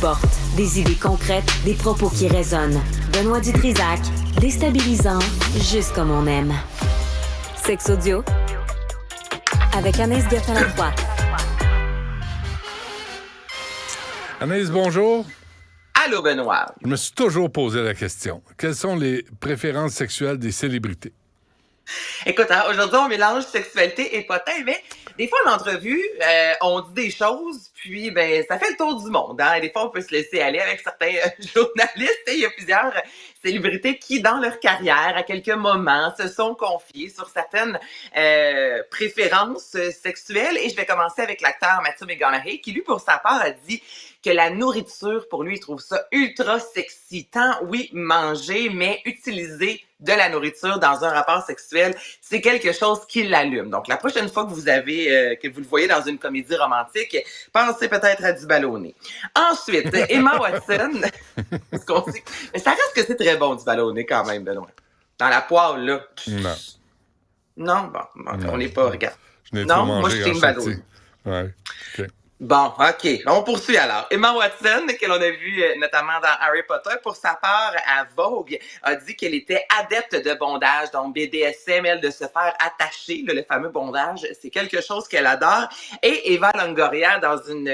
porte, des idées concrètes, des propos qui résonnent. Benoît Dutrisac, déstabilisant, juste comme on aime. Sex Audio avec Anaïs Gertin-Lacroix. Anaïs, bonjour. Allô, Benoît. Je me suis toujours posé la question. Quelles sont les préférences sexuelles des célébrités? Écoute, hein, aujourd'hui, on mélange sexualité et potin, mais des fois, en entrevue, on dit des choses, puis ben ça fait le tour du monde. Hein? Des fois, on peut se laisser aller avec certains journalistes. Et il y a plusieurs célébrités qui, dans leur carrière, à quelques moments, se sont confiés sur certaines préférences sexuelles. Et je vais commencer avec l'acteur Matthew McConaughey, qui, lui, pour sa part, a dit que la nourriture, pour lui, il trouve ça ultra sexy. Tant, oui, manger, mais utiliser de la nourriture dans un rapport sexuel, c'est quelque chose qui l'allume. Donc, la prochaine fois que vous le voyez dans une comédie romantique, pensez peut-être à du ballonné. Ensuite, Emma Watson, mais ça reste que c'est très bon du ballonné quand même, Benoît. Dans la poêle, là. Non. Non, bon, on n'est pas, regarde. Je n'ai Non, mangé moi je t'aime ballonné. Ouais, OK. Bon, OK. On poursuit alors. Emma Watson, que l'on a vu notamment dans Harry Potter, pour sa part, à Vogue, a dit qu'elle était adepte de bondage, donc BDSM, elle, de se faire attacher, le fameux bondage, c'est quelque chose qu'elle adore. Et Eva Longoria, dans une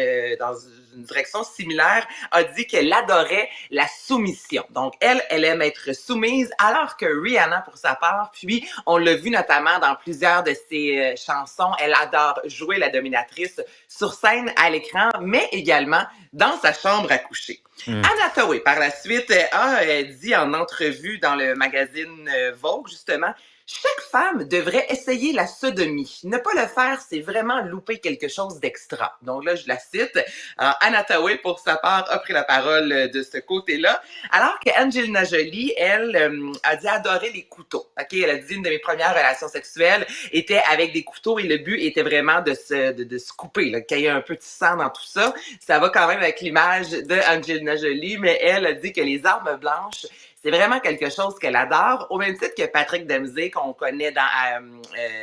direction similaire, a dit qu'elle adorait la soumission. Donc, elle aime être soumise, alors que Rihanna, pour sa part, puis on l'a vu notamment dans plusieurs de ses chansons, elle adore jouer la dominatrice sur scène, à l'écran, mais également dans sa chambre à coucher. Anna Hathaway, par la suite, a dit en entrevue dans le magazine Vogue, justement, chaque femme devrait essayer la sodomie. Ne pas le faire, c'est vraiment louper quelque chose d'extra. Donc là, je la cite. Anna Hathaway, pour sa part, a pris la parole de ce côté-là. Alors qu'Angelina Jolie, elle, a dit adorer les couteaux. Ok, elle a dit une de mes premières relations sexuelles était avec des couteaux et le but était vraiment de se couper, là, qu'il y ait un peu de sang dans tout ça. Ça va quand même avec l'image de Angelina Jolie, mais elle a dit que les armes blanches, c'est vraiment quelque chose qu'elle adore, au même titre que Patrick Dempsey, qu'on connaît dans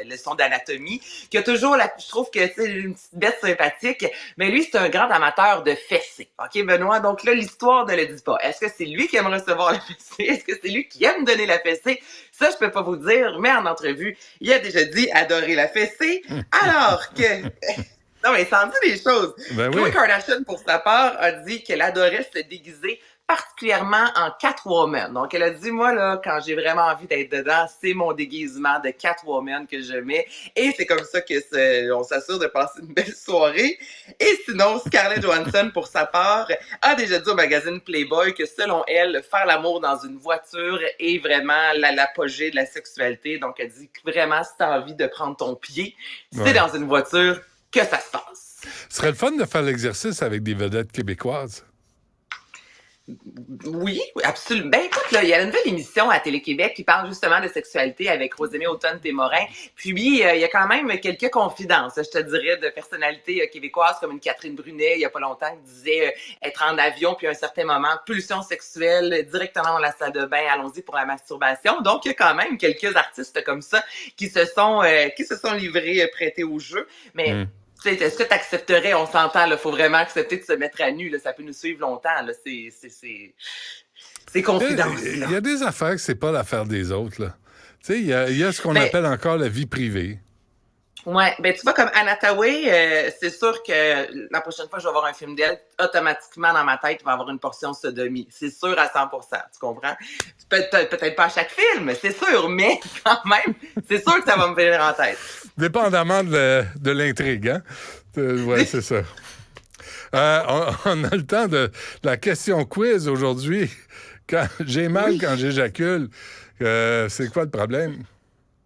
Leçon d'anatomie, qui a toujours, je trouve que c'est une petite bête sympathique, mais lui, c'est un grand amateur de fessées. OK, Benoît? Donc là, l'histoire ne le dit pas. Est-ce que c'est lui qui aime recevoir la fessée? Est-ce que c'est lui qui aime donner la fessée? Ça, je peux pas vous dire, mais en entrevue, il a déjà dit adorer la fessée, alors que... Non, mais ça en dit des choses. Ben Khloé oui. Kardashian, pour sa part, a dit qu'elle adorait se déguiser particulièrement en Catwoman. Donc, elle a dit, moi, là, quand j'ai vraiment envie d'être dedans, c'est mon déguisement de Catwoman que je mets. Et c'est comme ça que on s'assure de passer une belle soirée. Et sinon, Scarlett Johansson, pour sa part, a déjà dit au magazine Playboy que, selon elle, faire l'amour dans une voiture est vraiment l'apogée de la sexualité. Donc, elle dit que vraiment, si t'as envie de prendre ton pied, c'est dans une voiture que ça se passe. Ce serait le fun de faire l'exercice avec des vedettes québécoises. Oui, absolument. Ben écoute, là, il y a une nouvelle émission à Télé-Québec qui parle justement de sexualité avec Rosemée Automne-Témorin. Puis il y a quand même quelques confidences, je te dirais, de personnalités québécoises comme une Catherine Brunet, il y a pas longtemps, qui disait être en avion, puis à un certain moment, pulsion sexuelle, directement dans la salle de bain, allons-y pour la masturbation. Donc, il y a quand même quelques artistes comme ça qui se sont livrés, prêtés au jeu. Mais... Est-ce que tu accepterais, on s'entend, il faut vraiment accepter de se mettre à nu, là, ça peut nous suivre longtemps, là, c'est confidentiel. Il y a des affaires que c'est pas l'affaire des autres, là. Tu sais, il y a ce qu'on appelle encore la vie privée. Ouais, ben tu vois, comme Anna Hathaway, c'est sûr que la prochaine fois que je vais voir un film d'elle, automatiquement dans ma tête, il va y avoir une portion sodomie. C'est sûr à 100%, tu comprends? Peut-être pas à chaque film, c'est sûr, mais quand même, c'est sûr que ça va me venir en tête. Dépendamment de l'intrigue, hein? Ouais, c'est ça. On a le temps de la question quiz aujourd'hui. J'ai mal quand j'éjacule. C'est quoi le problème?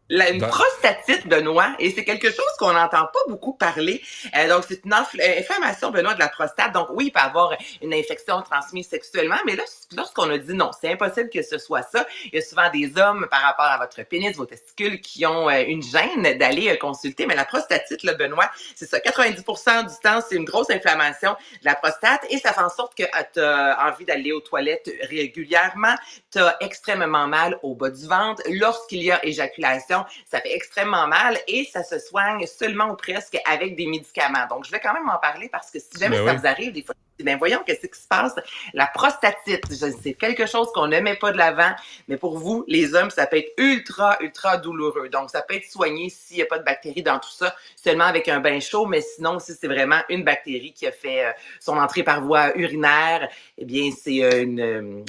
Une prostatite, Benoît, et c'est quelque chose qu'on n'entend pas beaucoup parler. Donc, c'est une inflammation, Benoît, de la prostate. Donc, oui, il peut y avoir une infection transmise sexuellement, mais là, lorsqu'on a dit non, c'est impossible que ce soit ça. Il y a souvent des hommes, par rapport à votre pénis, vos testicules, qui ont une gêne d'aller consulter. Mais la prostatite, là, Benoît, c'est ça. 90% du temps, c'est une grosse inflammation de la prostate et ça fait en sorte que tu as envie d'aller aux toilettes régulièrement. Tu as extrêmement mal au bas du ventre. Lorsqu'il y a éjaculation, ça fait extrêmement mal et ça se soigne seulement ou presque avec des médicaments. Donc, je vais quand même en parler parce que si jamais ça vous arrive, des fois, Ben voyons, qu'est-ce qui se passe? La prostatite, c'est quelque chose qu'on ne met pas de l'avant, mais pour vous, les hommes, ça peut être ultra, ultra douloureux. Donc, ça peut être soigné s'il n'y a pas de bactéries dans tout ça, seulement avec un bain chaud, mais sinon, si c'est vraiment une bactérie qui a fait son entrée par voie urinaire, eh bien, c'est une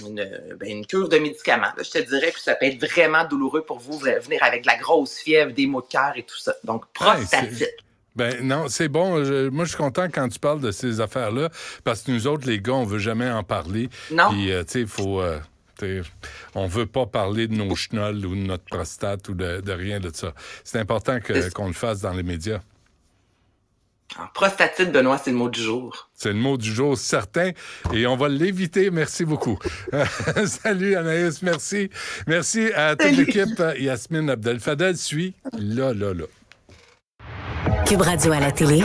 cure de médicaments. Là, je te dirais que ça peut être vraiment douloureux pour vous, venir avec de la grosse fièvre, des maux de cœur et tout ça. Donc, prostatite. Ben non, c'est bon. Moi, je suis content quand tu parles de ces affaires-là, parce que nous autres, les gars, on veut jamais en parler. Non. Puis, tu sais, il faut... on veut pas parler de nos chenolles ou de notre prostate ou de rien de ça. C'est important qu'on le fasse dans les médias. Alors, prostatite, Benoît, c'est le mot du jour. C'est le mot du jour, certain. Et on va l'éviter. Merci beaucoup. Salut, Anaïs. Merci. Merci à toute l'équipe. Yasmine Abdel-Fadel suit là. Cube Radio à la télé,